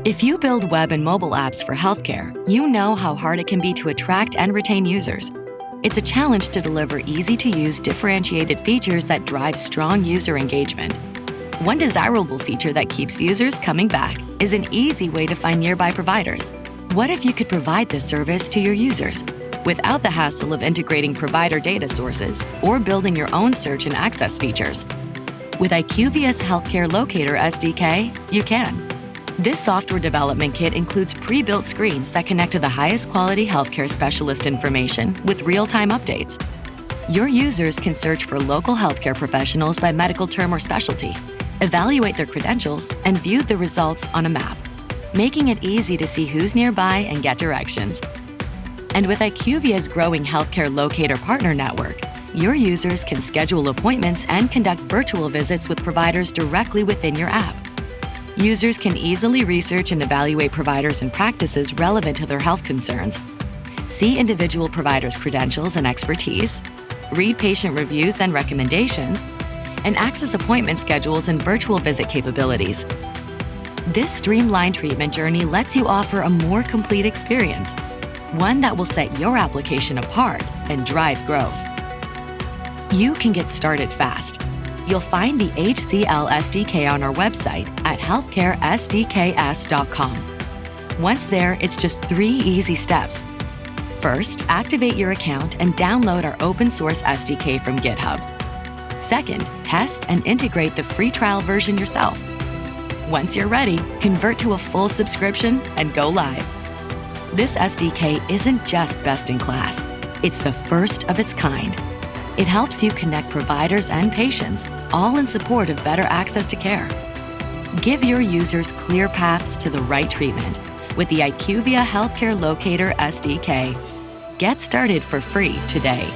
If you build web and mobile apps for healthcare, you know how hard it can be to attract and retain users. It's a challenge to deliver easy-to-use, differentiated features that drive strong user engagement. One desirable feature that keeps users coming back is an easy way to find nearby providers. What if you could provide this service to your users without the hassle of integrating provider data sources or building your own search and access features? With IQVIA's HealthCare Locator SDK, you can. This software development kit includes pre-built screens that connect to the highest quality healthcare specialist information with real-time updates. Your users can search for local healthcare professionals by medical term or specialty, evaluate their credentials, and view the results on a map, making it easy to see who's nearby and get directions. And with IQVIA's growing healthcare locator partner network, your users can schedule appointments and conduct virtual visits with providers directly within your app. Users can easily research and evaluate providers and practices relevant to their health concerns, see individual providers' credentials and expertise, read patient reviews and recommendations, and access appointment schedules and virtual visit capabilities. This streamlined treatment journey lets you offer a more complete experience, one that will set your application apart and drive growth. You can get started fast. You'll find the HCL SDK on our website at healthcaresdks.com. Once there, it's just 3 easy steps. First, activate your account and download our open source SDK from GitHub. Second, test and integrate the free trial version yourself. Once you're ready, convert to a full subscription and go live. This SDK isn't just best in class, it's the first of its kind. It helps you connect providers and patients, all in support of better access to care. Give your users clear paths to the right treatment with the IQVIA HealthCare Locator SDK. Get started for free today.